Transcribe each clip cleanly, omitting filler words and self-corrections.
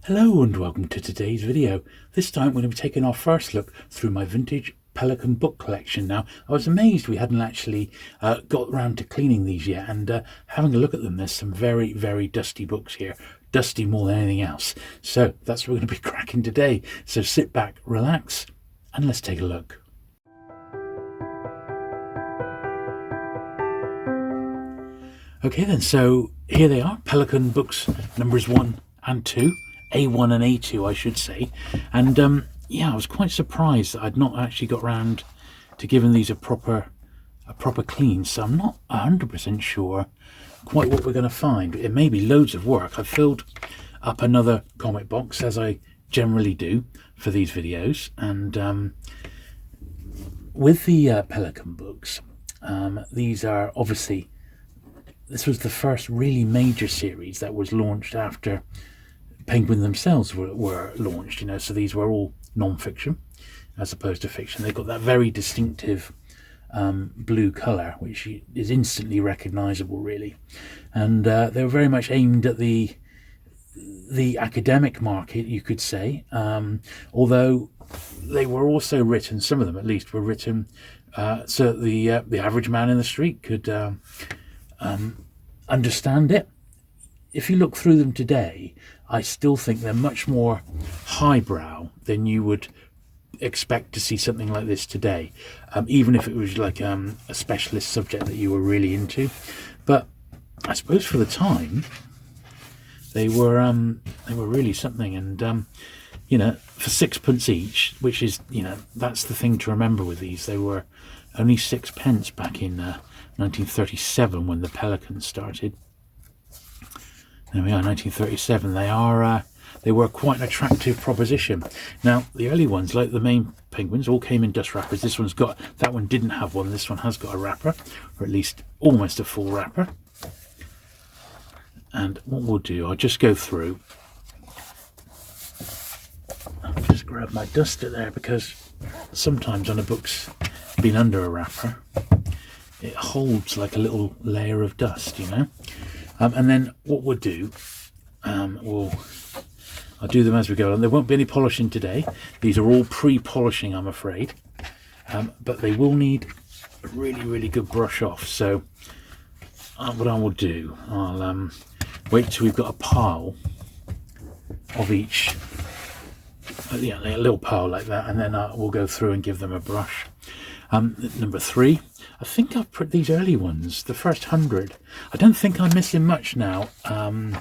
Hello and welcome to today's video. This time we're going to be taking our first look through my vintage Pelican book collection. Now, I was amazed we hadn't actually got around to cleaning these yet, and having a look at them, there's some very, very dusty books here. Dusty more than anything else. So that's what we're going to be cracking today. So sit back, relax, and let's take a look. Okay then, so here they are, Pelican books numbers 1 and 2. A1 and A2 I should say, and yeah, I was quite surprised that I'd not actually got round to giving these a proper clean, so I'm not 100% sure quite what we're going to find. It may be loads of work. I've filled up another comic box, as I generally do for these videos, and with the Pelican books, these are obviously, this was the first really major series that was launched after Penguin themselves were launched, you know, so these were all non-fiction as opposed to fiction. They've got that very distinctive blue colour, which is instantly recognisable, really, and they were very much aimed at the academic market, you could say, although they were also written, some of them at least were written so the average man in the street could understand it. If you look through them today, I still think they're much more highbrow than you would expect to see something like this today, even if it was like a specialist subject that you were really into. But I suppose for the time, they were really something. And you know, for sixpence each, which is, you know, that's the thing to remember with these. They were only 6p back in 1937 when the Pelican started. There we are, 1937. They were quite an attractive proposition. Now, the early ones, like the main Penguins, all came in dust wrappers. This one's got, that one didn't have one. This one has got a wrapper, or at least almost a full wrapper. And what we'll do, I'll just go through. I'll just grab my duster there, because sometimes on a book's been under a wrapper, it holds like a little layer of dust, you know. And then what we'll do, I'll do them as we go on. There won't be any polishing today. These are all pre-polishing, I'm afraid, but they will need a really, really good brush off. So what I will do, I'll wait till we've got a pile of each, yeah, a little pile like that, and then we'll go through and give them a brush. Number 3, I think I've put these early ones, the first 100. I don't think I'm missing much now on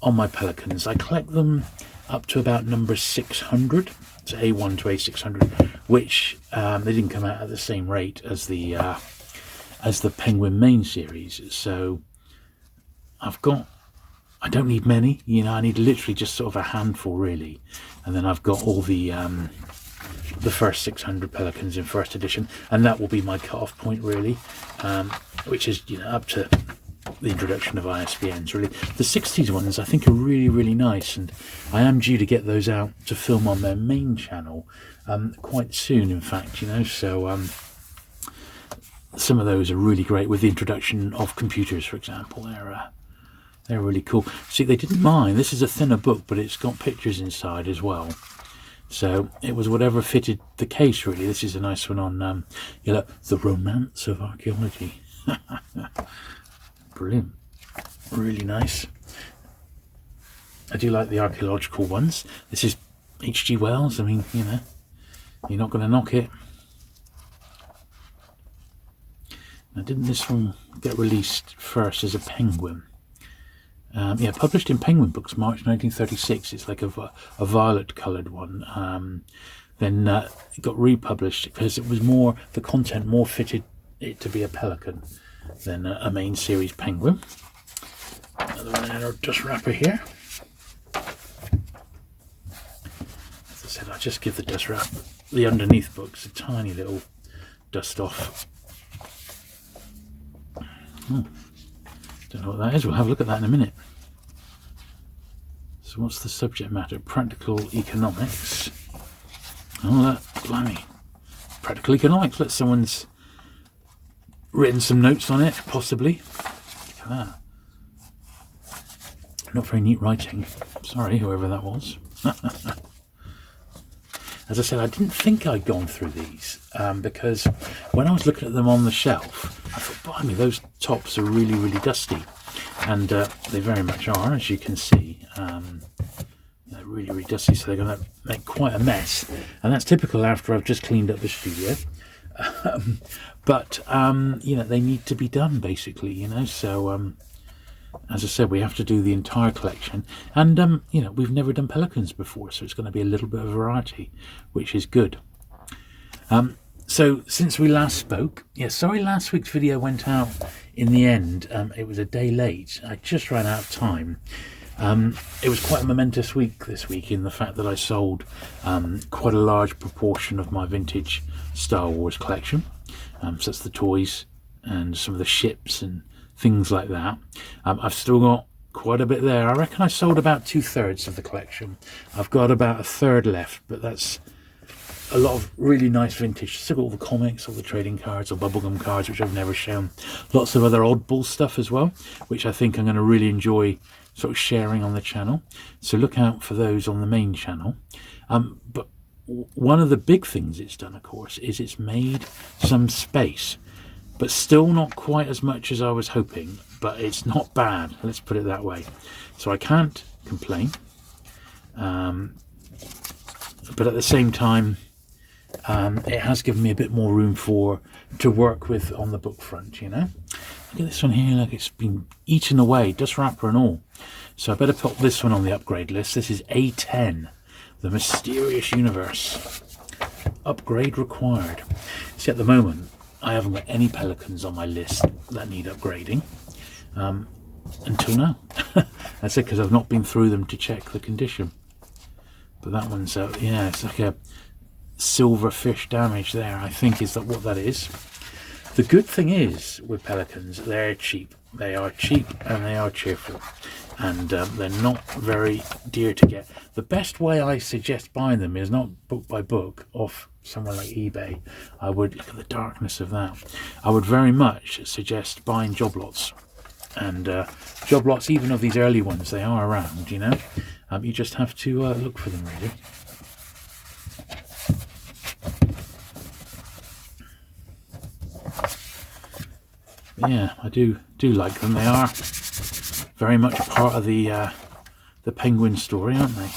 my Pelicans. I collect them up to about number 600, so A1 to A600, which they didn't come out at the same rate as the Penguin main series. So I don't need many, you know, I need literally just sort of a handful really, and then I've got all the first 600 Pelicans in first edition, and that will be my cut-off point really, which is, you know, up to the introduction of ISBNs really. The 60s ones I think are really, really nice, and I am due to get those out to film on their main channel quite soon, in fact, you know, so some of those are really great with the introduction of computers, for example. They're really cool. See, they didn't mind, this is a thinner book, but it's got pictures inside as well. So it was whatever fitted the case, really. This is a nice one on, you know, the romance of archaeology. Brilliant. Really nice. I do like the archaeological ones. This is H.G. Wells. I mean, you know, you're not going to knock it. Now, didn't this one get released first as a Penguin? Yeah, published in Penguin Books, March 1936. It's like a violet coloured one. Then it got republished because it was more, the content more fitted it to be a Pelican than a main series Penguin. Another one in our dust wrapper here. As I said, I'll just give the dust wrap, the underneath books, a tiny little dust off. Don't know what that is. We'll have a look at that in a minute. So what's the subject matter? Practical economics. Oh, that, blimey. Practical economics. Let someone's written some notes on it, possibly. Look at that. not very neat writing. Sorry, whoever that was. As I said, I didn't think I'd gone through these because when I was looking at them on the shelf, I thought, blimey, those tops are really, really dusty. And they very much are, as you can see. They're really, really dusty, so they're going to make quite a mess. And that's typical after I've just cleaned up the studio. But they need to be done, basically, So, as I said, we have to do the entire collection. And, we've never done Pelicans before, so it's going to be a little bit of variety, which is good. So, since we last spoke, sorry last week's video went out in the end. It was a day late. I just ran out of time. It was quite a momentous week this week in the fact that I sold quite a large proportion of my vintage Star Wars collection. So that's the toys and some of the ships and things like that. I've still got quite a bit there. I reckon I sold about 2/3 of the collection. I've got about 1/3 left, but that's a lot of really nice vintage. Still got all the comics, all the trading cards, or bubblegum cards, which I've never shown. Lots of other oddball stuff as well, which I think I'm going to really enjoy sort of sharing on the channel. So look out for those on the main channel. But one of the big things it's done, of course, is it's made some space, but still not quite as much as I was hoping, but it's not bad, let's put it that way. So I can't complain, but at the same time, it has given me a bit more room to work with on the book front, Look at this one here, like it's been eaten away, dust wrapper and all. So I better put this one on the upgrade list. This is A10, The Mysterious Universe. Upgrade required. See, at the moment, I haven't got any Pelicans on my list that need upgrading until now. That's it, because I've not been through them to check the condition. But that one's, it's like a silver fish damage there, I think is what that is. The good thing is with Pelicans, they're cheap. They are cheap and they are cheerful. And they're not very dear to get. The best way I suggest buying them is not book by book off somewhere like eBay. I would look at the darkness of that. I would very much suggest buying job lots. And job lots, even of these early ones, they are around, You just have to look for them, really. But yeah, I do like them. They are very much part of the Penguin story, aren't they?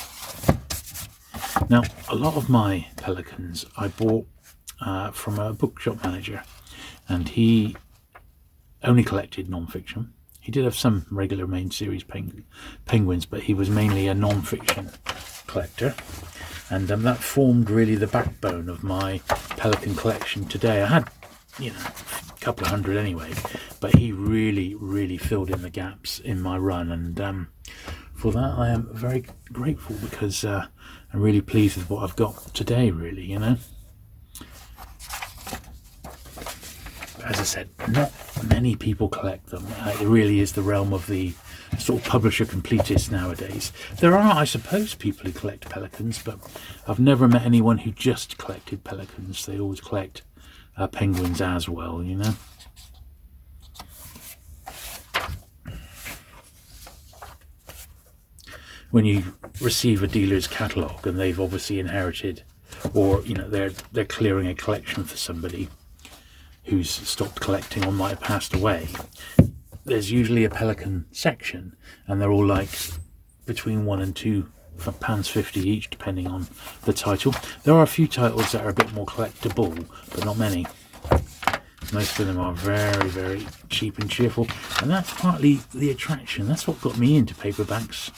Now, a lot of my Pelicans I bought from a bookshop manager, and he only collected non-fiction. He did have some regular main series penguins, but he was mainly a non-fiction collector, and that formed really the backbone of my Pelican collection today. I had, a couple of hundred anyway, but he really filled in the gaps in my run, and for that I am very grateful, because I'm really pleased with what I've got today, really. As I said, not many people collect them. It really is the realm of the sort of publisher completists nowadays. There are, I suppose, people who collect Pelicans, but I've never met anyone who just collected Pelicans. They always collect penguins as well, When you receive a dealer's catalogue and they've obviously inherited, or they're clearing a collection for somebody who's stopped collecting or might have passed away, there's usually a Pelican section, and they're all like between £1 and £2.50 each, depending on the title. There are a few titles that are a bit more collectible, but not many. Most of them are very, very cheap and cheerful, and that's partly the attraction. That's what got me into paperbacks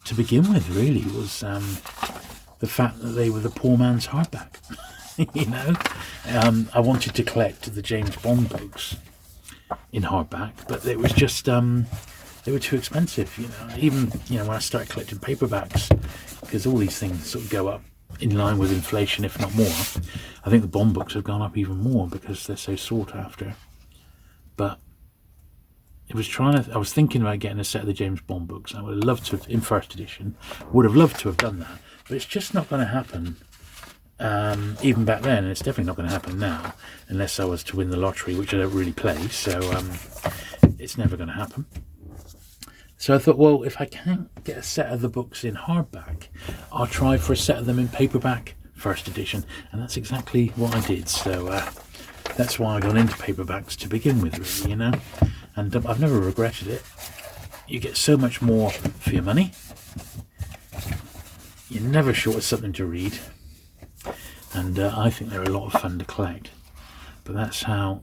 to begin with, really, was the fact that they were the poor man's hardback. I wanted to collect the James Bond books in hardback, but it was just they were too expensive. Even when I started collecting paperbacks, because all these things sort of go up in line with inflation, if not more. I think the Bond books have gone up even more because they're so sought after. But I was thinking about getting a set of the James Bond books. I would have loved to have, in first edition, would have loved to have done that, but it's just not going to happen. Even back then, and it's definitely not going to happen now, unless I was to win the lottery, which I don't really play, so it's never going to happen. So I thought, well, if I can't get a set of the books in hardback, I'll try for a set of them in paperback, first edition. And that's exactly what I did. So that's why I got into paperbacks to begin with, really, you know. And I've never regretted it. You get so much more for your money. You're never short of something to read. And I think they're a lot of fun to collect. But that's how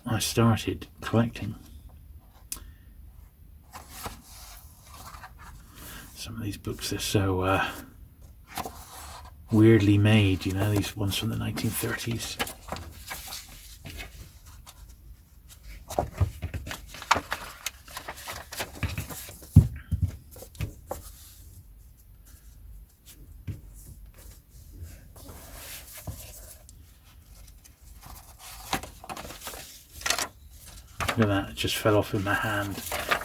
I started collecting. Some of these books, they're so weirdly made, you know, these ones from the 1930s. Look at that, it just fell off in my hand.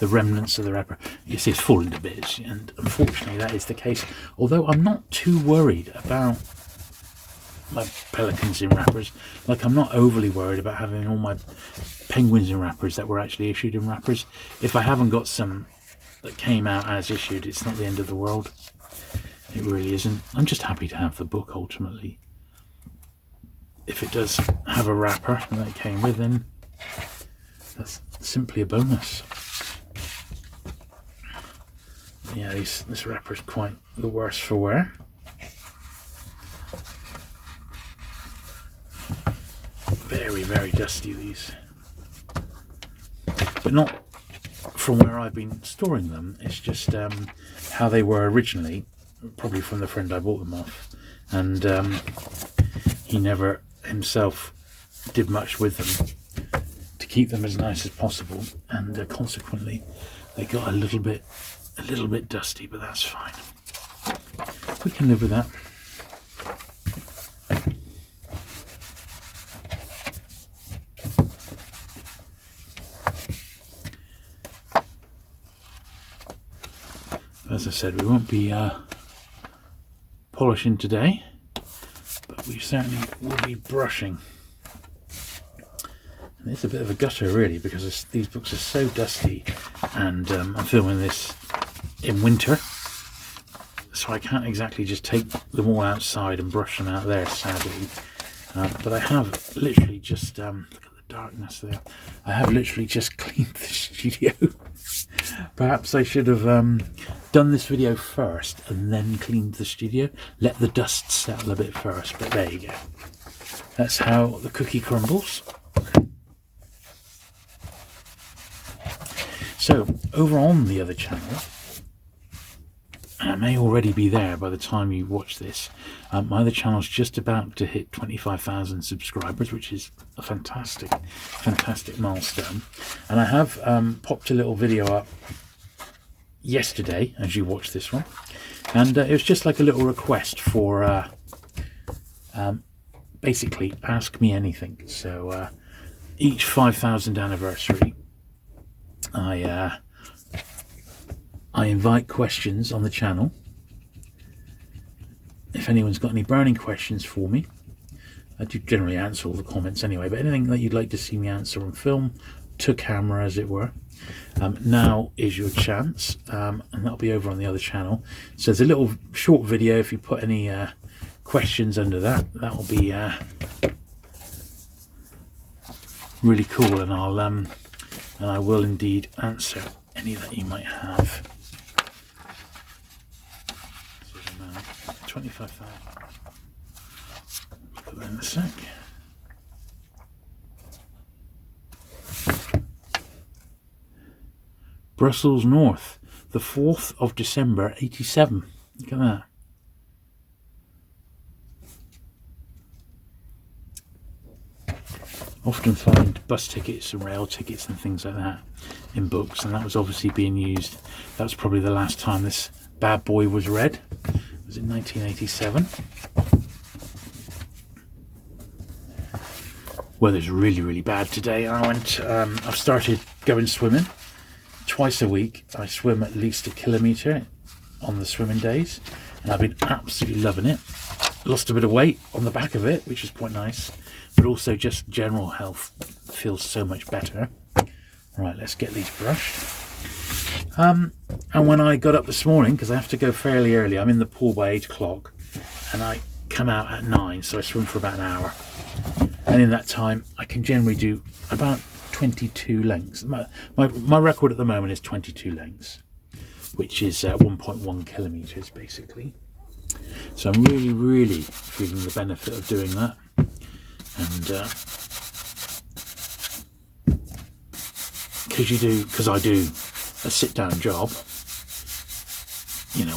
The remnants of the wrapper. You see, it's falling to bits, and unfortunately that is the case. Although I'm not too worried about my pelicans in wrappers. Like, I'm not overly worried about having all my penguins in wrappers that were actually issued in wrappers. If I haven't got some that came out as issued, it's not the end of the world. It really isn't. I'm just happy to have the book, ultimately. If it does have a wrapper that it came with, then that's simply a bonus. Yeah, this wrapper is quite the worse for wear. Very, very dusty, these. But not from where I've been storing them. It's just how they were originally, probably from the friend I bought them off. And he never himself did much with them to keep them as nice as possible, and consequently they got a little bit dusty, but that's fine. We can live with that. As I said, we won't be polishing today, but we certainly will be brushing. And it's a bit of a gutter, really, because these books are so dusty, and I'm filming this in winter, so I can't exactly just take them all outside and brush them out there, sadly. But I have literally just look at the darkness there. I have literally just cleaned the studio. Perhaps I should have done this video first and then cleaned the studio. Let the dust settle a bit first, but there you go. That's how the cookie crumbles. So, over on the other channel, and it may already be there by the time you watch this, my other channel's just about to hit 25,000 subscribers, which is a fantastic milestone. And I have popped a little video up yesterday as you watch this one, and it was just like a little request for basically ask me anything. So each 5,000 anniversary, I invite questions on the channel. If anyone's got any burning questions for me, I do generally answer all the comments anyway, but anything that you'd like to see me answer on film, to camera as it were, now is your chance, and that'll be over on the other channel. So there's a little short video. If you put any questions under that, that'll be really cool, and I will indeed answer any that you might have. 25,000. Put that in a sec. Brussels North, the 4th of December, 87. Look at that. Often find bus tickets and rail tickets and things like that in books, and that was obviously being used. That was probably the last time this bad boy was read. It was in 1987. Weather's really bad today. I've started going swimming twice a week. I swim at least 1 kilometre on the swimming days, and I've been absolutely loving it. Lost a bit of weight on the back of it, which is quite nice, but also just general health feels so much better. Right, let's get these brushed. And when I got up this morning, because I have to go fairly early, I'm in the pool by 8 o'clock, and I come out at 9, so I swim for about an hour. And in that time, I can generally do about 22 lengths. My record at the moment is 22 lengths, which is 1.1 kilometers basically. So I'm really, really feeling the benefit of doing that. And because I do a sit-down job,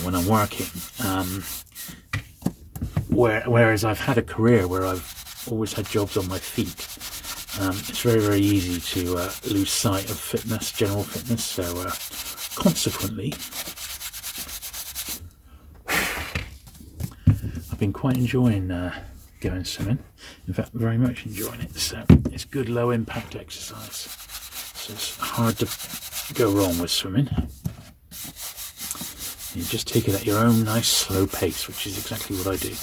when I'm working. Whereas I've had a career where I've always had jobs on my feet. It's very, very easy to lose sight of fitness, general fitness. So consequently, I've been quite enjoying going swimming. In fact, very much enjoying it. So it's good low impact exercise. So it's hard to go wrong with swimming. You just take it at your own nice slow pace, which is exactly what I do.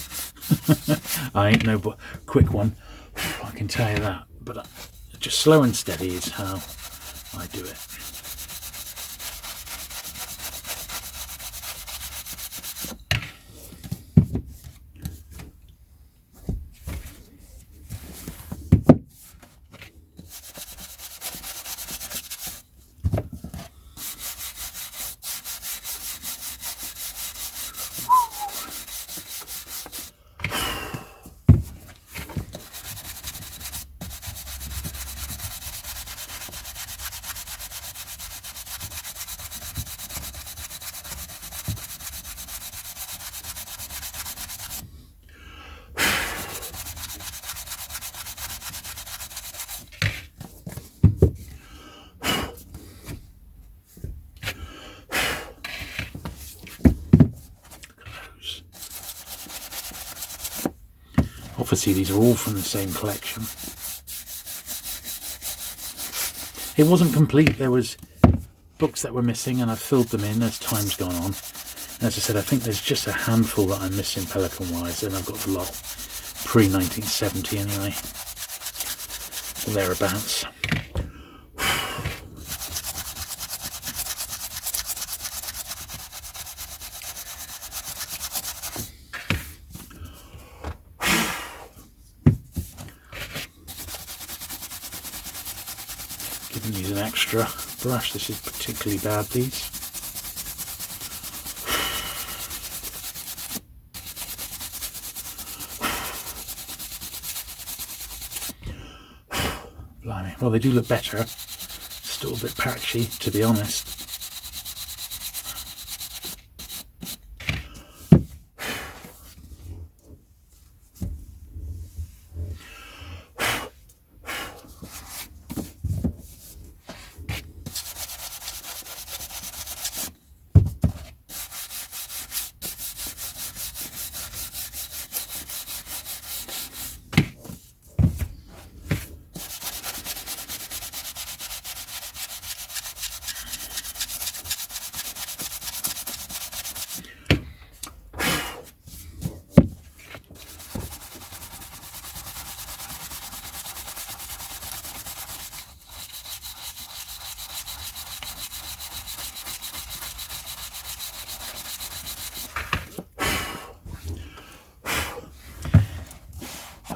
I ain't no quick one, I can tell you that. But just slow and steady is how I do it. Obviously, these are all from the same collection. It wasn't complete. There was books that were missing, and I've filled them in as time's gone on. And as I said, I think there's just a handful that I'm missing Pelican-wise, and I've got the lot pre-1970 anyway, or thereabouts. Use an extra brush. This is particularly bad, these. Blimey. Well, they do look better. Still a bit patchy, to be honest.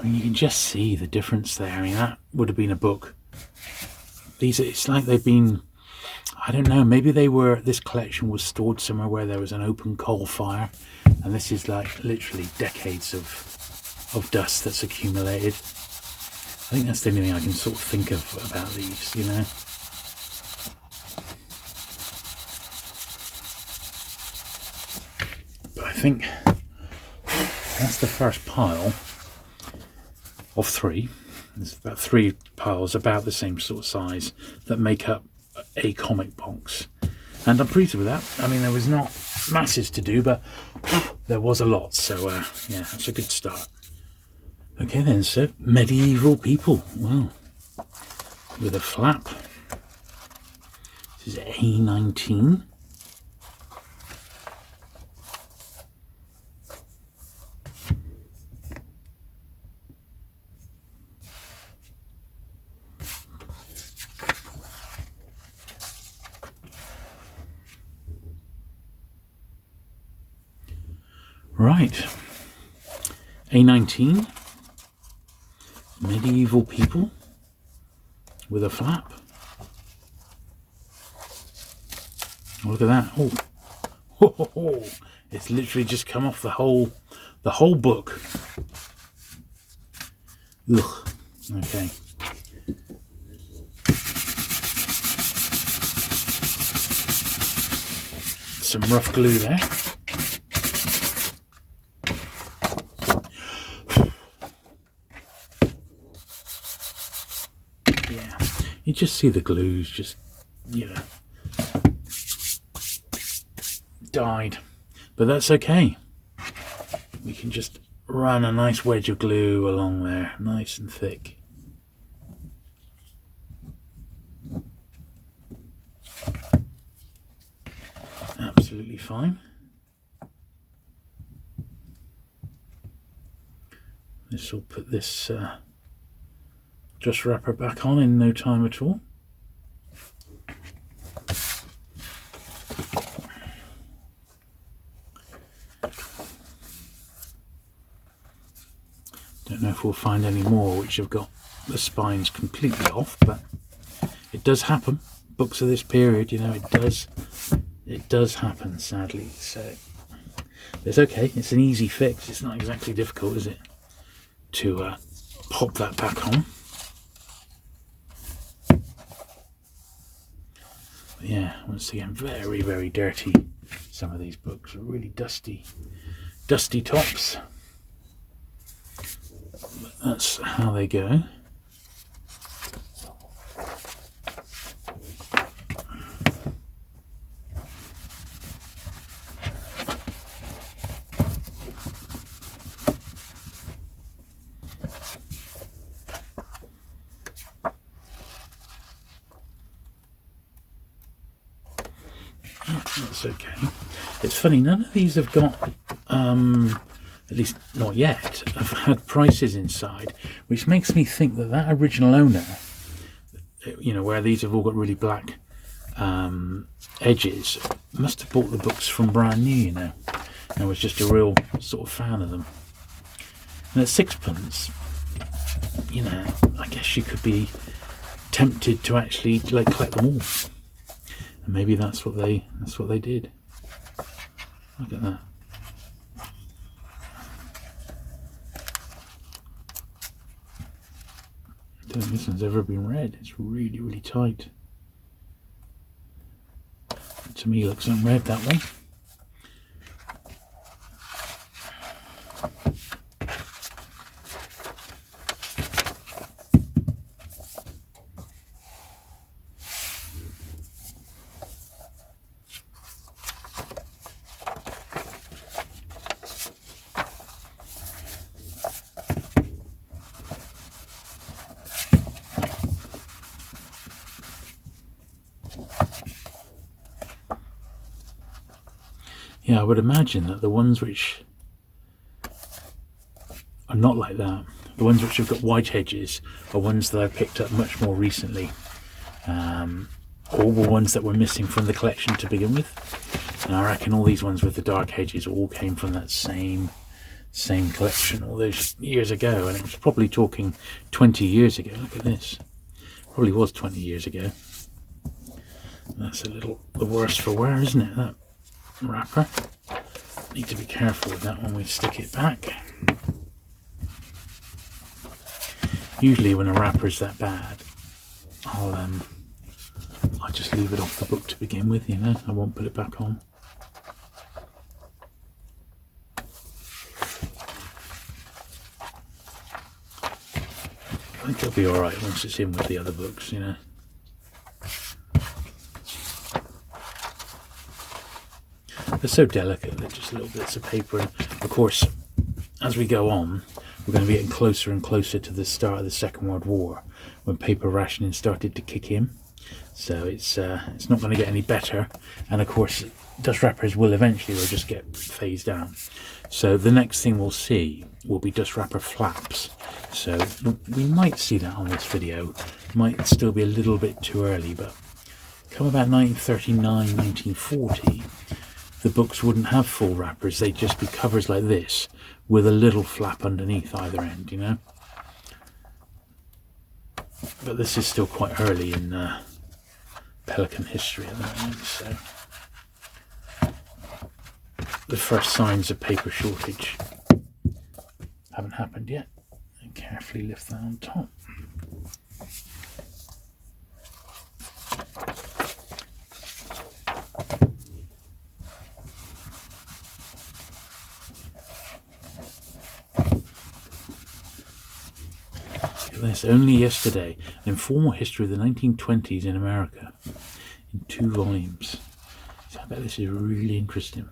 You can just see the difference there. I mean, that would have been a book. It's like they've been, I don't know, maybe this collection was stored somewhere where there was an open coal fire, and this is like literally decades of dust that's accumulated. I think that's the only thing I can sort of think of about these, But I think that's the first pile of 3. There's about 3 piles about the same sort of size that make up a comic box, and I'm pleased with that. I mean, there was not masses to do, but there was a lot, so yeah, that's a good start. Okay then, so medieval people, wow, with a flap. This is A19. Right. A19. Medieval people with a flap. Oh, look at that. Oh. Ho, ho, ho. It's literally just come off the whole book. Ugh. Okay. Some rough glue there. Yeah, you just see the glues just, you know, died, but that's okay. We can just run a nice wedge of glue along there, nice and thick. Absolutely fine. This will put this just wrapper back on in no time at all. Don't know if we'll find any more which have got the spines completely off, but it does happen. Books of this period, you know, it does happen, sadly. So it's okay. It's an easy fix. It's not exactly difficult, is it, to pop that back on? But yeah, once again, very, very dirty. Some of these books are really dusty tops. But that's how they go. That's okay. It's funny, none of these have got, at least not yet, have had prices inside, which makes me think that that original owner, you know, where these have all got really black edges, must have bought the books from brand new, you know, and was just a real sort of fan of them. And at £6, you know, I guess you could be tempted to actually like collect them all. And maybe that's what they did. Look at that. I don't think this one's ever been read. It's really, really tight. To me, it looks unread that way. Yeah, I would imagine that the ones which are not like that, the ones which have got white edges, are ones that I've picked up much more recently, or were ones that were missing from the collection to begin with. And I reckon all these ones with the dark edges all came from that same collection all those years ago, and it was probably talking 20 years ago. Look at this, probably was 20 years ago. That's a little the worse for wear, isn't it, that wrapper? Need to be careful with that when we stick it back. Usually when a wrapper is that bad, I'll just leave it off the book to begin with, you know. I won't put it back on. I think it'll be alright once it's in with the other books, you know. They're so delicate, they're just little bits of paper, and of course as we go on we're going to be getting closer and closer to the start of the Second World War, when paper rationing started to kick in. So it's not going to get any better, and of course dust wrappers will eventually just get phased out. So the next thing we'll see will be dust wrapper flaps. So we might see that on this video. Might still be a little bit too early, but come about 1939, 1940, the books wouldn't have full wrappers. They'd just be covers like this with a little flap underneath either end, you know. But this is still quite early in Pelican history at the moment, so the first signs of paper shortage haven't happened yet. And carefully lift that on top. This only yesterday, an informal history of the 1920s in America in 2 volumes. So I bet this is really interesting.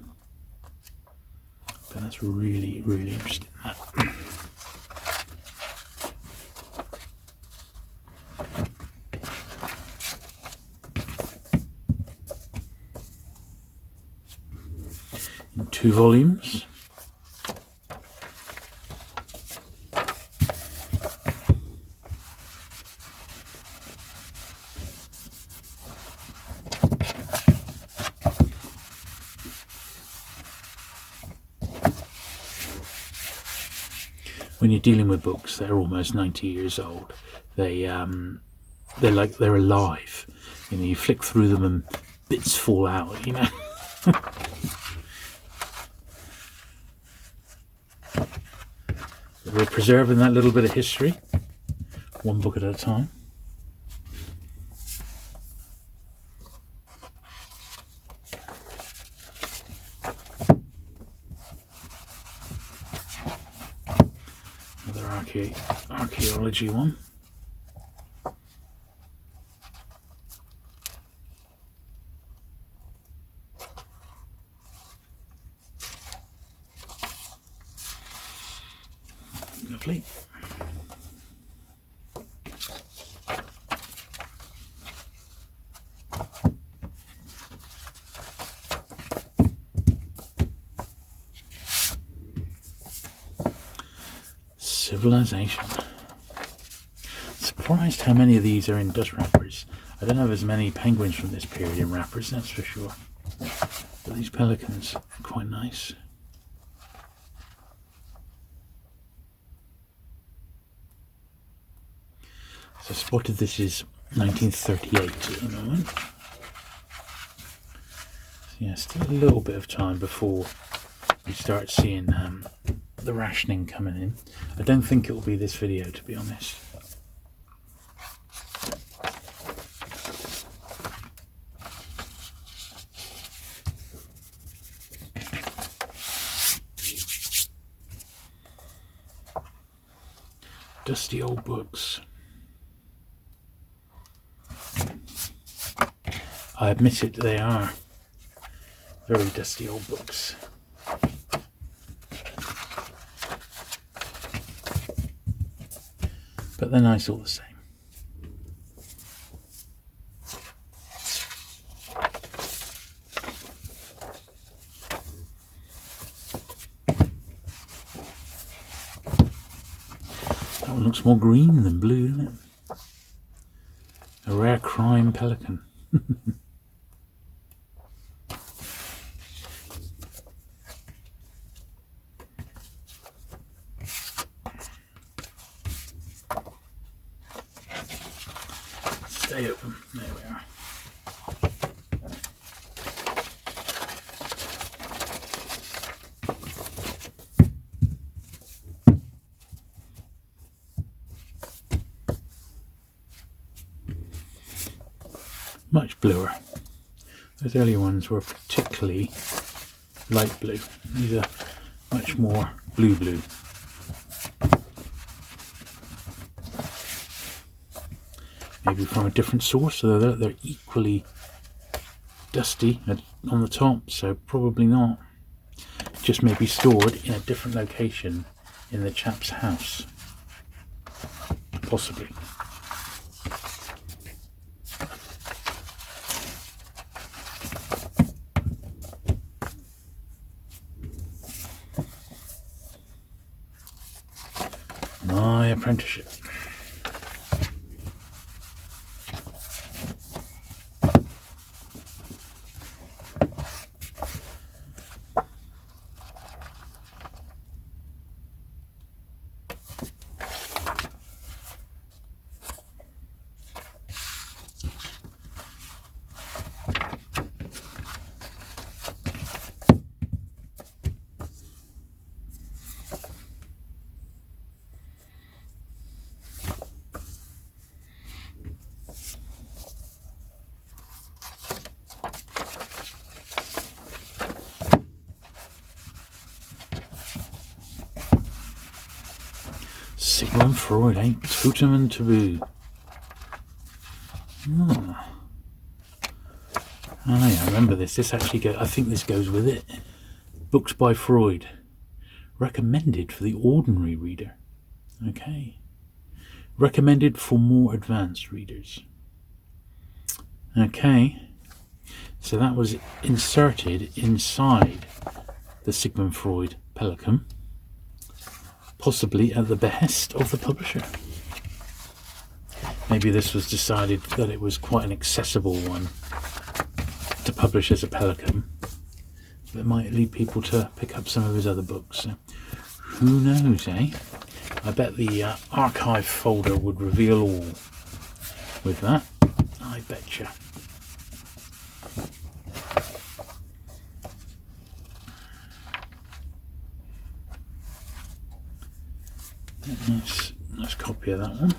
But that's really, really interesting. In 2 volumes. When you're dealing with books, they're almost 90 years old. They're alive. You know, you flick through them and bits fall out. You know. We're preserving that little bit of history, one book at a time. Archaeology one. Lovely. Civilization. Surprised how many of these are in dust wrappers. I don't have as many penguins from this period in wrappers, that's for sure. But these pelicans are quite nice. So I spotted this is 1938 at the moment. So yeah, still a little bit of time before we start seeing the rationing coming in. I don't think it will be this video, to be honest. Dusty old books. I admit it, they are very dusty old books. But they're nice all the same. That one looks more green than blue, doesn't it? A rare crime pelican. Stay open. There we are. Much bluer. Those earlier ones were particularly light blue. These are much more blue. Maybe from a different source, so they're equally dusty on the top, so probably not. Just maybe stored in a different location in the chap's house. Possibly. My apprenticeship. Sigmund Freud, eh? Totem and Taboo. Oh. Oh, yeah, I remember this. This actually I think this goes with it. Books by Freud. Recommended for the ordinary reader. Okay. Recommended for more advanced readers. Okay. So that was inserted inside the Sigmund Freud Pelican, possibly at the behest of the publisher. Maybe this was decided that it was quite an accessible one to publish as a Pelican, but it might lead people to pick up some of his other books. So who knows, eh? I bet the archive folder would reveal all with that. I betcha. Nice copy of that one.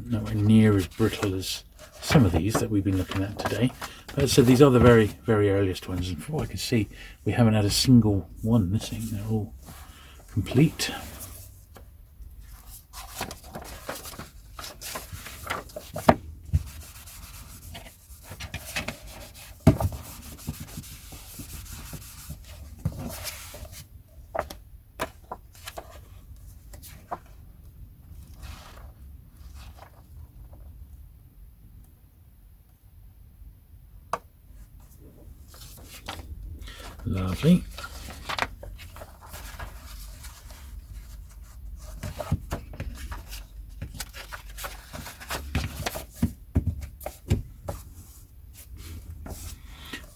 Nowhere near as brittle as some of these that we've been looking at today. But so these are the very, very earliest ones, and from what I can see, we haven't had a single one missing. They're all complete. Lovely.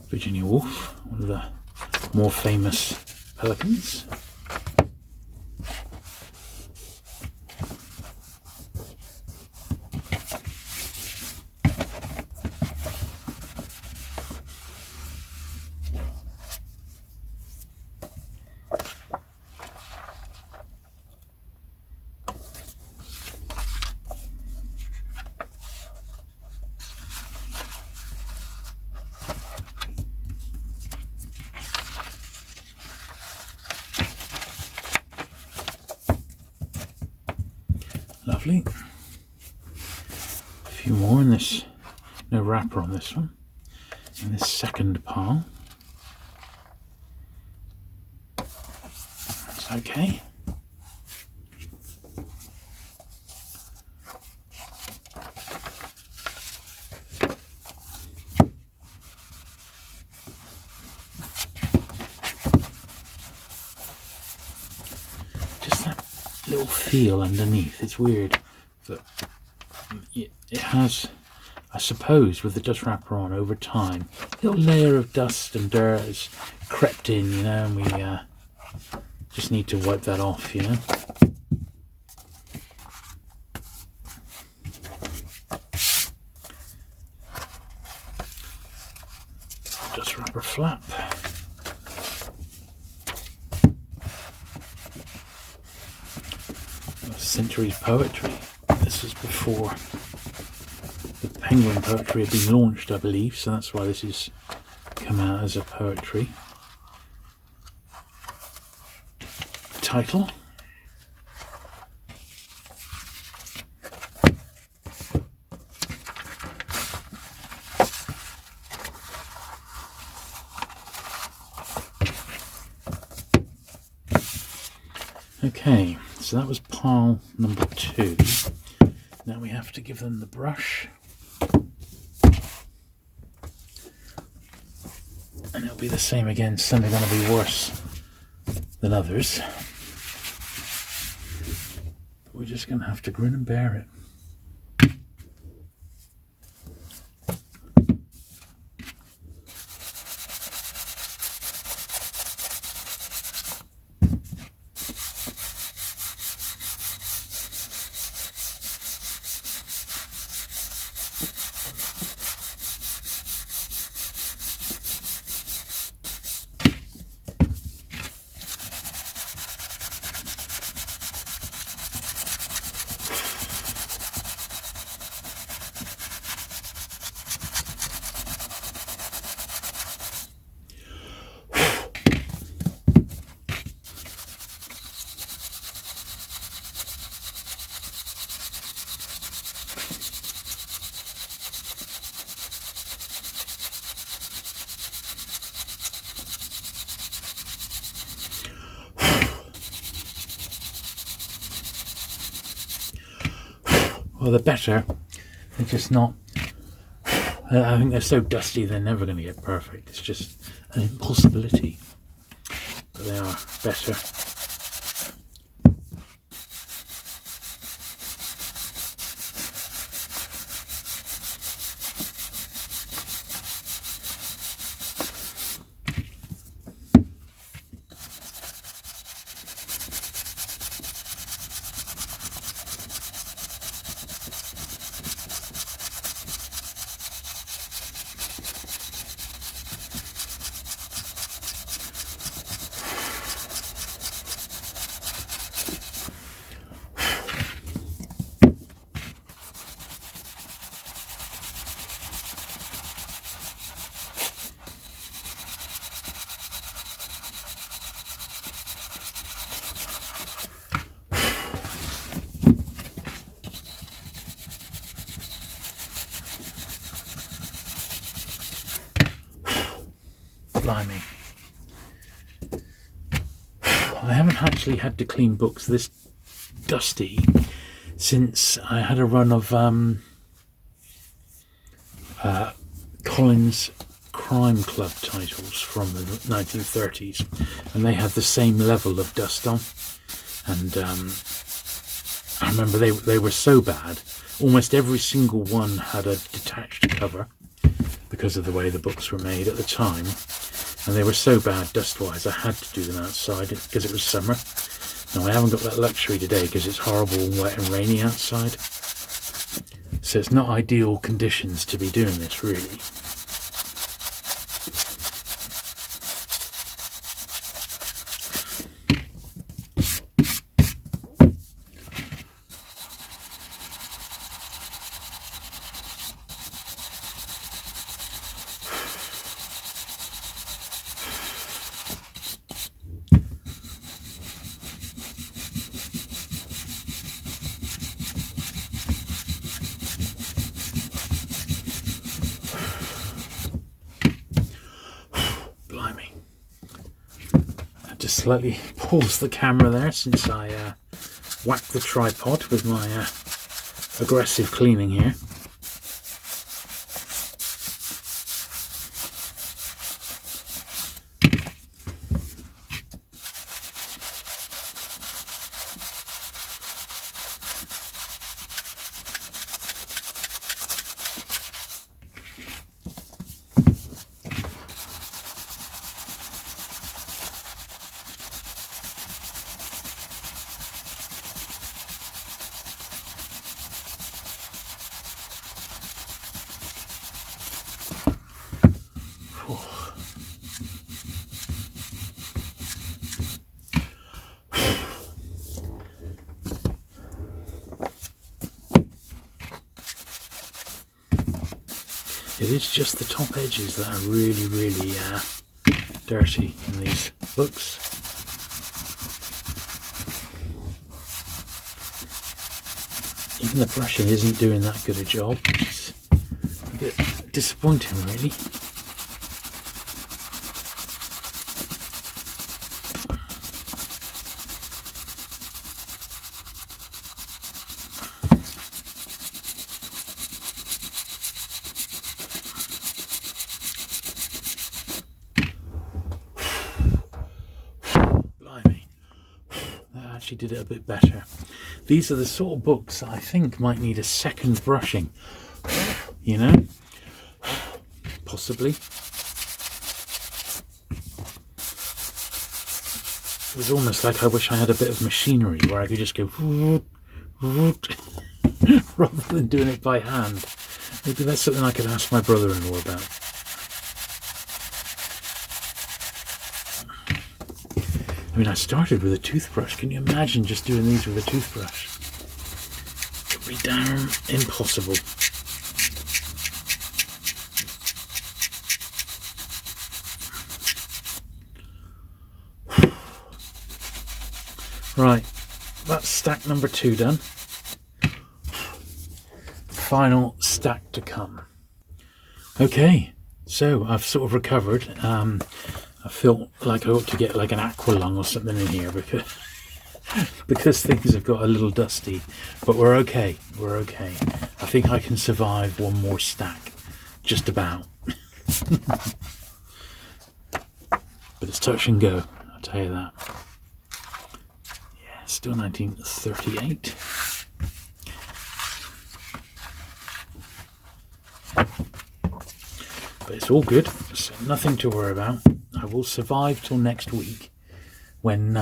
Virginia Woolf, one of the more famous pelicans. Lovely. A few more in this. No wrapper on this one. In this second pile. That's okay. Just that little feel underneath. It's weird, but it has, I suppose, with the dust wrapper on over time, a little layer of dust and dirt has crept in, you know, and we just need to wipe that off, you know. Dust wrapper flap. Centuries Poetry. This was before the Penguin Poetry had been launched, I believe, so that's why this has come out as a poetry title. Okay, so that was pile number 2. Now we have to give them the brush. And it'll be the same again. Some are going to be worse than others. But we're just going to have to grin and bear it. Well, they're better. They're just not. I think they're so dusty they're never going to get perfect. It's just an impossibility. But they are better. Blimey. I haven't actually had to clean books this dusty since I had a run of Collins Crime Club titles from the 1930s, and they had the same level of dust on. And I remember they were so bad, almost every single one had a detached cover because of the way the books were made at the time. And they were so bad dust-wise, I had to do them outside because it was summer. Now, I haven't got that luxury today because it's horrible and wet and rainy outside. So it's not ideal conditions to be doing this, really. Just slightly pause the camera there since I whacked the tripod with my aggressive cleaning here. It is just the top edges that are really, really dirty in these books. Even the brushing isn't doing that good a job. It's a bit disappointing, really. Actually did it a bit better. These are the sort of books that I think might need a second brushing, you know, possibly. It was almost like I wish I had a bit of machinery where I could just go rather than doing it by hand. Maybe that's something I could ask my brother-in-law about. I mean, I started with a toothbrush. Can you imagine just doing these with a toothbrush? It would be damn impossible. Right, that's stack number 2 done. Final stack to come. Okay, so I've sort of recovered. I feel like I ought to get like an aqua lung or something in here because because things have got a little dusty, but we're okay. We're okay. I think I can survive one more stack, just about. But it's touch and go, I'll tell you that. Yeah, still 1938. But it's all good, so nothing to worry about. I will survive till next week when,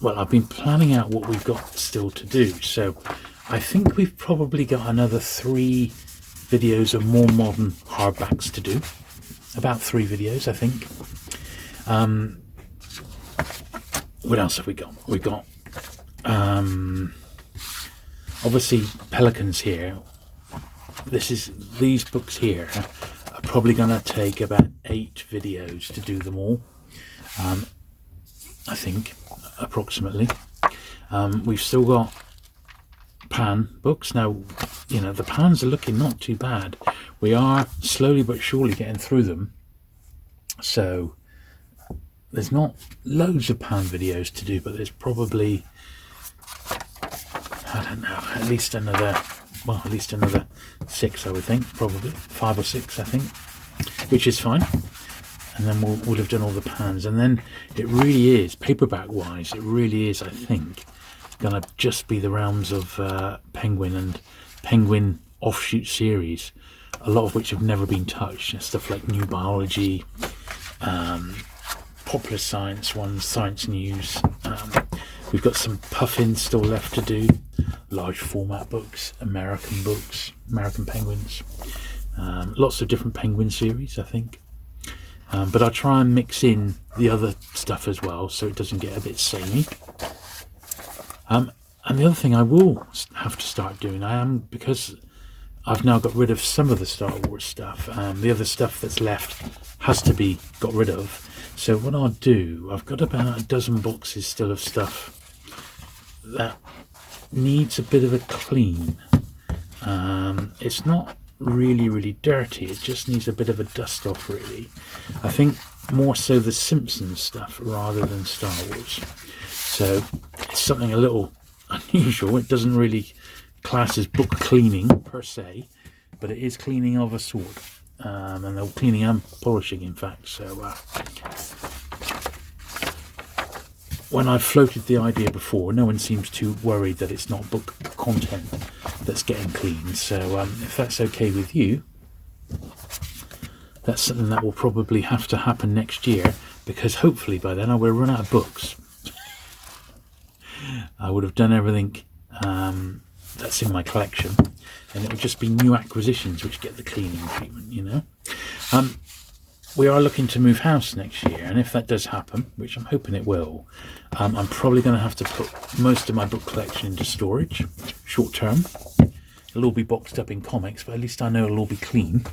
well, I've been planning out what we've got still to do. So I think we've probably got another 3 videos of more modern hardbacks to do. About 3 videos, I think. What else have we got? We've got, obviously, Pelicans here. These books here are probably going to take about 8 videos to do them all. I think, approximately. We've still got Pan books. Now, you know, the Pans are looking not too bad. We are slowly but surely getting through them. So, there's not loads of Pan videos to do, but there's probably, I don't know, at least another 6, I would think, probably 5 or 6, I think, which is fine. And then we'll have done all the Pans, and then it really is, paperback wise, it really is, I think, gonna just be the realms of Penguin and Penguin offshoot series, a lot of which have never been touched. Stuff like New Biology, popular science ones, science news. We've got some puffins still left to do, large format books, American Penguins, lots of different Penguin series, I think. But I'll try and mix in the other stuff as well, so it doesn't get a bit samey. And the other thing I will have to start doing, because I've now got rid of some of the Star Wars stuff. The other stuff that's left has to be got rid of. So what I'll do, I've got about a dozen boxes still of stuff that needs a bit of a clean. It's not really dirty, it just needs a bit of a dust off, really. I think more so the Simpsons stuff rather than Star Wars. So it's something a little unusual. It doesn't really class as book cleaning per se, but it is cleaning of a sort, and they're cleaning and polishing, in fact. So when I've floated the idea before, no one seems too worried that it's not book content that's getting cleaned. So if that's okay with you, that's something that will probably have to happen next year, because hopefully by then I will run out of books. I would have done everything that's in my collection, and it would just be new acquisitions which get the cleaning treatment, you know. We are looking to move house next year, and if that does happen, which I'm hoping it will, I'm probably going to have to put most of my book collection into storage, short term. It'll all be boxed up in comics, but at least I know it'll all be clean,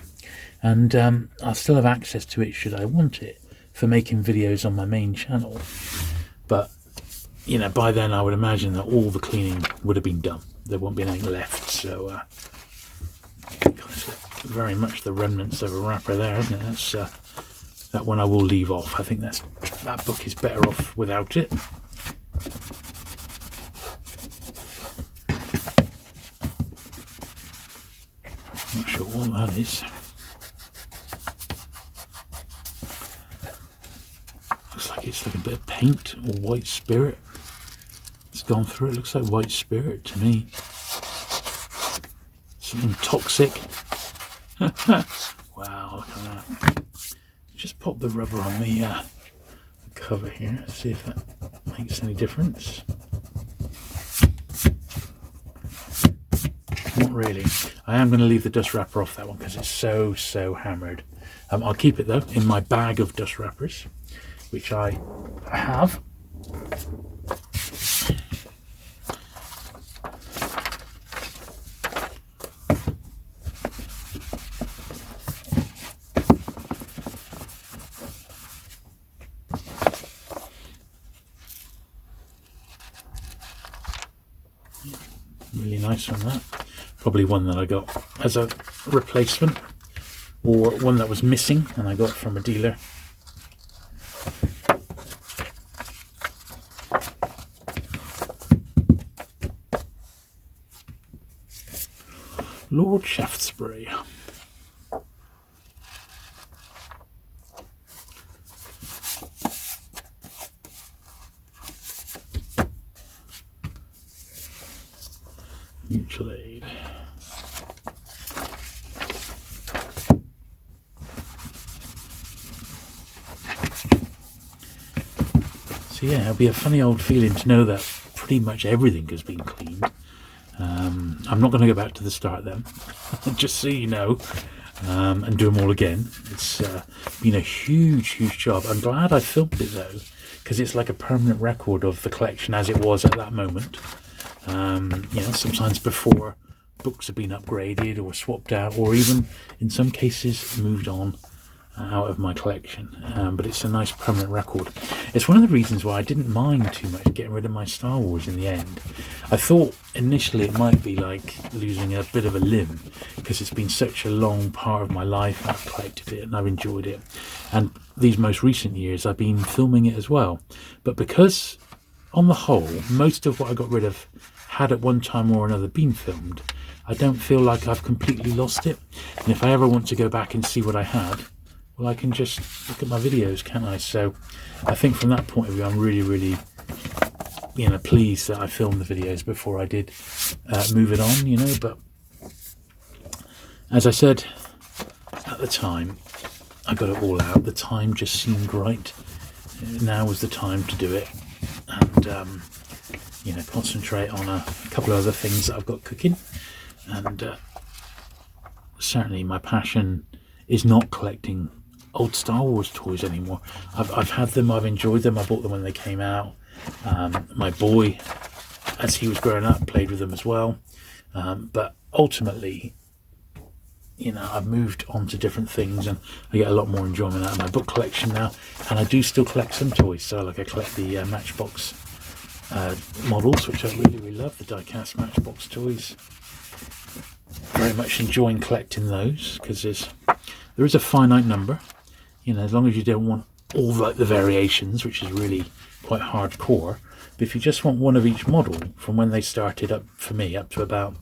and I'll still have access to it should I want it for making videos on my main channel. But you know, by then I would imagine that all the cleaning would have been done. There won't be anything left. So very much the remnants of a wrapper there, isn't it? That's that one I will leave off. I think that book is better off without it. Not sure what that is. Looks like it's like a bit of paint or white spirit. It's gone through. It looks like white spirit to me. Something toxic. Wow, look at that. Just pop the rubber on the cover here. See if that makes any difference. Not really. I am going to leave the dust wrapper off that one because it's so hammered. I'll keep it though in my bag of dust wrappers, which I have. Really nice on that. Probably one that I got as a replacement, or one that was missing and I got from a dealer. Lord Shaftesbury. Mutual aid. So yeah, it'll be a funny old feeling to know that pretty much everything has been cleaned. I'm not going to go back to the start then, just so you know, and do them all again. It's been a huge job. I'm glad I filmed it though, because it's like a permanent record of the collection as it was at that moment. Sometimes before books have been upgraded or swapped out, or even in some cases moved on out of my collection, but it's a nice permanent record. It's one of the reasons why I didn't mind too much getting rid of my Star Wars in the end. I thought initially it might be like losing a bit of a limb, because it's been such a long part of my life. I've collected it and I've enjoyed it, and these most recent years I've been filming it as well. But because on the whole most of what I got rid of had at one time or another been filmed, I don't feel like I've completely lost it. And if I ever want to go back and see what I had, well, I can just look at my videos, can't I? So I think from that point of view, I'm really pleased that I filmed the videos before I did move it on, but as I said at the time, I got it all out. The time just seemed right. Now was the time to do it and concentrate on a couple of other things that I've got cooking. And certainly my passion is not collecting old Star Wars toys anymore. I've had them, I've enjoyed them, I bought them when they came out. My boy, as he was growing up, played with them as well. But ultimately, I've moved on to different things, and I get a lot more enjoyment out of my book collection now. And I do still collect some toys. So I collect the Matchbox models, which I really love, the die-cast Matchbox toys. Very much enjoying collecting those, because there is a finite number. As long as you don't want all the variations, which is really quite hardcore. But if you just want one of each model from when they started up to about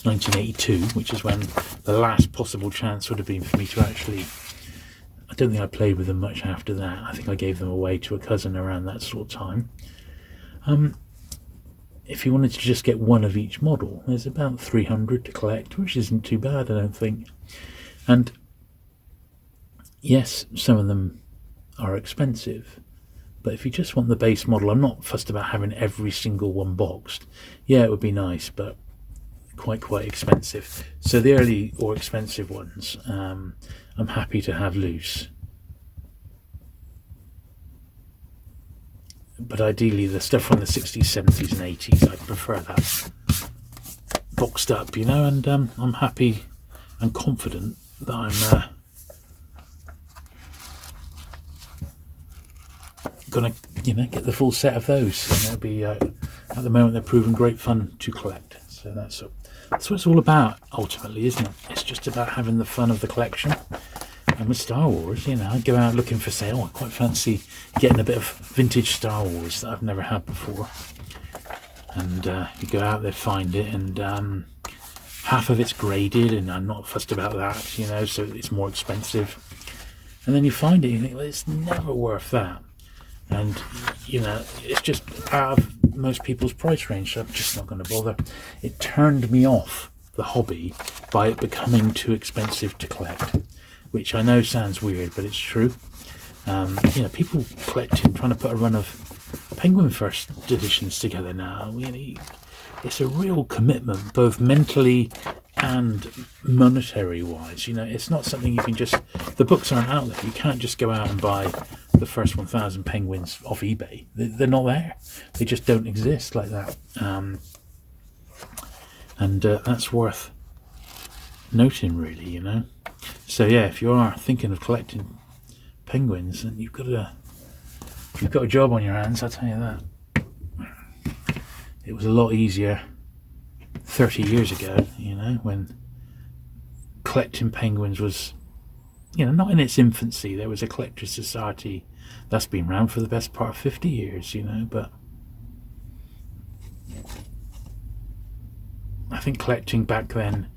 1982, which is when the last possible chance would have been for me to actually, I don't think I played with them much after that. I think I gave them away to a cousin around that sort of time. If you wanted to just get one of each model, there's about 300 to collect, which isn't too bad, I don't think. And yes, some of them are expensive, but if you just want the base model, I'm not fussed about having every single one boxed. Yeah, it would be nice, but quite expensive. So the early or expensive ones, I'm happy to have loose. But ideally the stuff from the 60s, 70s and 80s, I prefer that boxed up, and I'm happy and confident that I'm gonna get the full set of those, and it'll be at the moment they're proving great fun to collect. So that's what it's all about ultimately, isn't it? It's just about having the fun of the collection. And with Star Wars, I go out looking for sale. I quite fancy getting a bit of vintage Star Wars that I've never had before. And you go out there, find it, and half of it's graded, and I'm not fussed about that, so it's more expensive. And then you find it, and you think, well, it's never worth that. And, it's just out of most people's price range, so I'm just not going to bother. It turned me off the hobby by it becoming too expensive to collect, which I know sounds weird, but it's true. People collecting, trying to put a run of Penguin first editions together now. It's a real commitment, both mentally and monetary wise. It's not something you can just, the books aren't out there. You can't just go out and buy the first 1,000 Penguins off eBay. They're not there. They just don't exist like that. And that's worth noting, really, So yeah, if you are thinking of collecting penguins, and you've got a job on your hands, I'll tell you that. It was a lot easier 30 years ago, when collecting penguins was, not in its infancy. There was a collector's society that's been around for the best part of 50 years, but I think collecting back then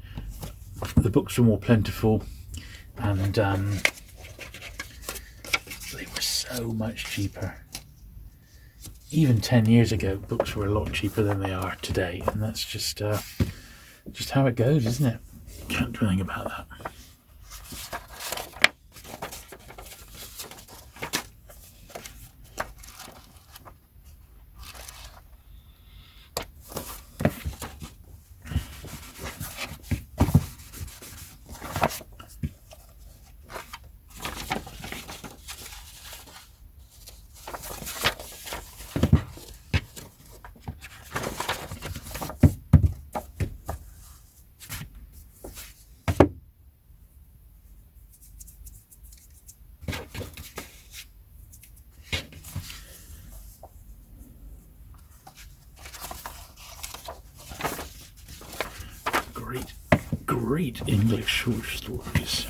the books were more plentiful, and they were so much cheaper. Even 10 years ago, books were a lot cheaper than they are today, and that's just how it goes, isn't it? Can't do anything about that. Great English short stories.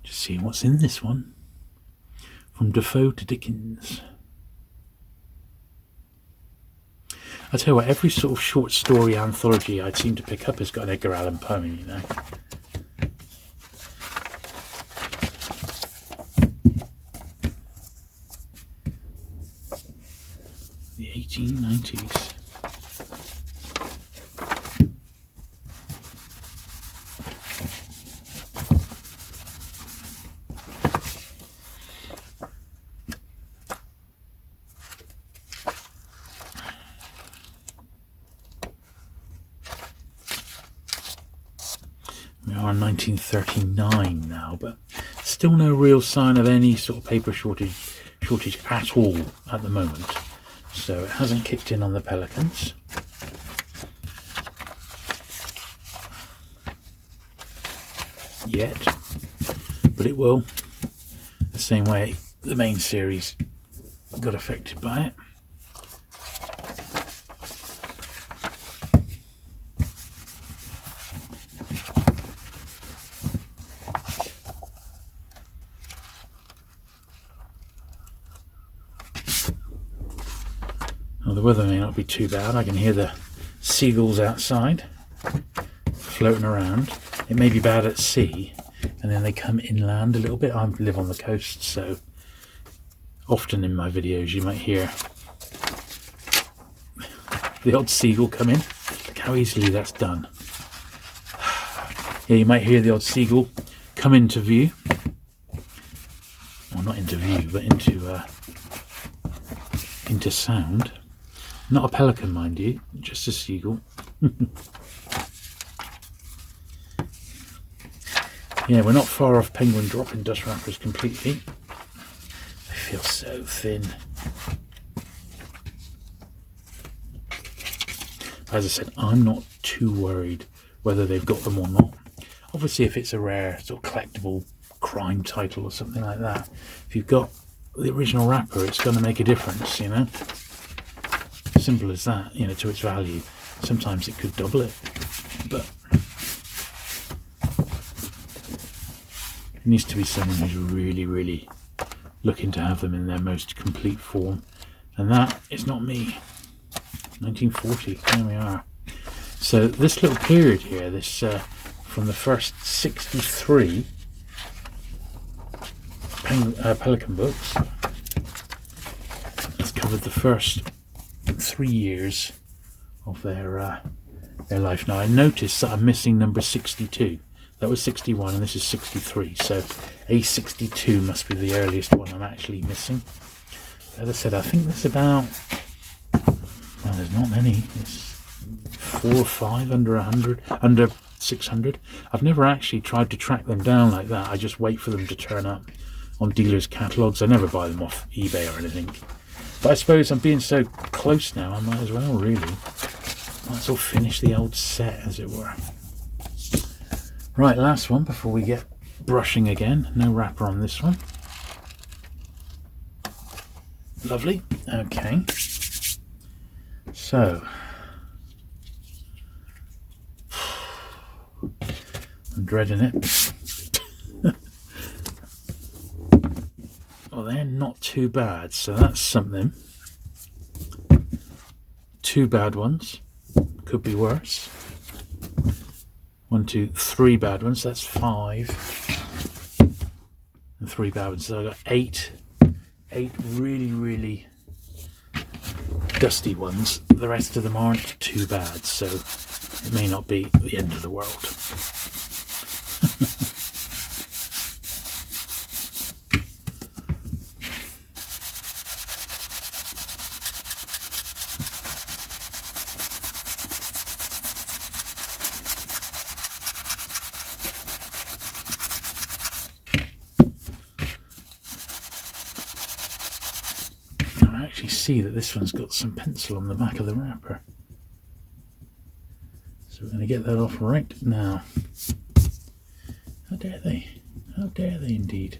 Just seeing what's in this one. From Defoe to Dickens. I tell you what, every sort of short story anthology I'd seem to pick up has got an Edgar Allan Poe, you know. The 1890s. We are in 1939 now, but still no real sign of any sort of paper shortage at all at the moment. So it hasn't kicked in on the Pelicans. Yet. But it will. The same way the main series got affected by it. Well, the weather may not be too bad. I can hear the seagulls outside floating around. It may be bad at sea, and then they come inland a little bit. I live on the coast, so often in my videos you might hear the odd seagull come in. Look how easily that's done. Yeah, you might hear the odd seagull come into view. Well, not into view, but into sound. Not a pelican, mind you, just a seagull. Yeah, we're not far off penguin dropping dust wrappers completely. They feel so thin. As I said, I'm not too worried whether they've got them or not. Obviously, if it's a rare sort of collectible crime title or something like that, if you've got the original wrapper, it's going to make a difference, you know. Simple as that, you know, to its value. Sometimes it could double it, but it needs to be someone who's really, really looking to have them in their most complete form, and that is not me. 1940, there we are. So this little period here, this from the first 63 Pelican books, has covered the first 3 years of their life. Now I noticed that I'm missing number 62. That was 61 and this is 63, so A62 must be the earliest one I'm actually missing. As I said, I think there's about, well, there's not many. It's 4 or 5 under 100, under 600. I've never actually tried to track them down like that. I just wait for them to turn up on dealers' catalogues. I never buy them off eBay or anything. But I suppose I'm being so close now, I might as well, really. Might as well finish the old set, as it were. Right, last one before we get brushing again. No wrapper on this one. Lovely. Okay. So, I'm dreading it. not too bad, so that's something. 2 bad ones, could be worse. 1, 2, 3 bad ones, that's 5. And 3 bad ones, so I got 8 really dusty ones. The rest of them aren't too bad, so it may not be the end of the world. I actually see that this one's got some pencil on the back of the wrapper. So we're going to get that off right now. How dare they? How dare they indeed?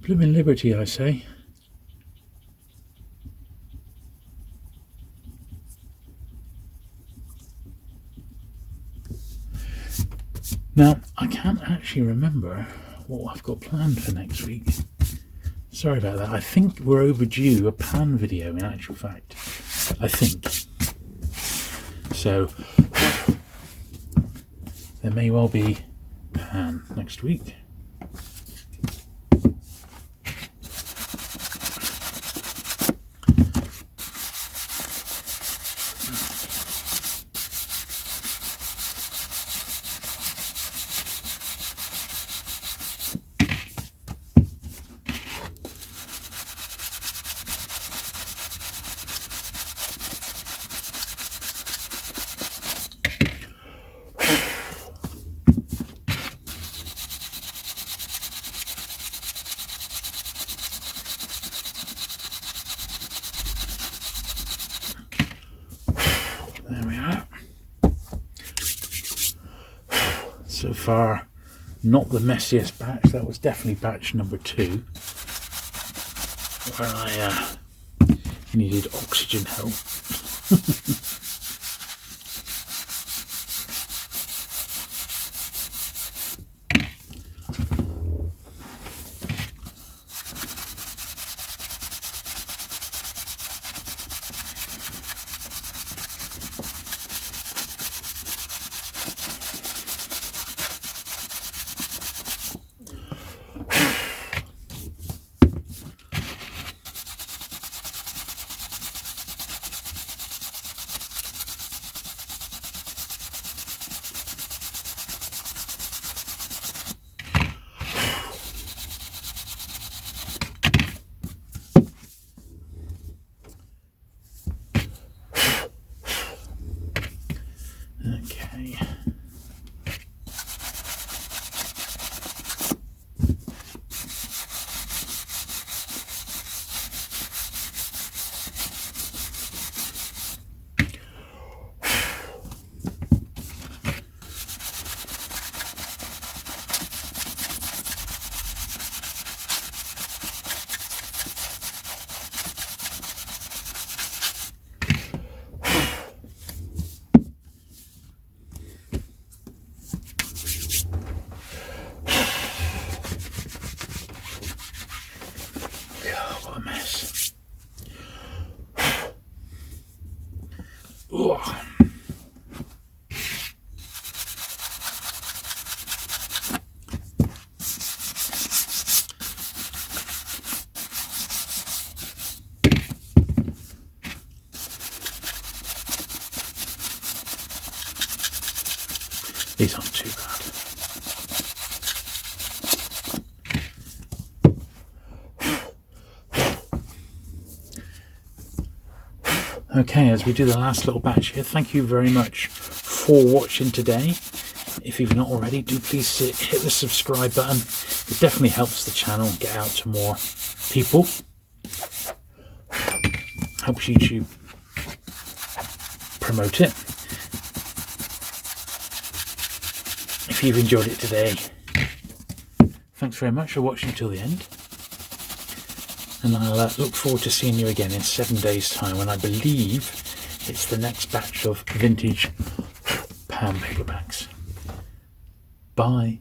Blooming liberty, I say. Now, I can't actually remember what I've got planned for next week. Sorry about that. I think we're overdue a pan video, in actual fact. I think. So, there may well be pan next week. There we are. So far, not the messiest batch. That was definitely batch number 2, where I needed oxygen help. Okay. What a mess. Ugh. These aren't too bad. Okay, as we do the last little batch here, thank you very much for watching today. If you've not already, do please hit the subscribe button. It definitely helps the channel get out to more people. Helps YouTube promote it. If you've enjoyed it today, thanks very much for watching till the end. and I'll look forward to seeing you again in 7 days' time when I believe it's the next batch of vintage pound paperbacks. Bye.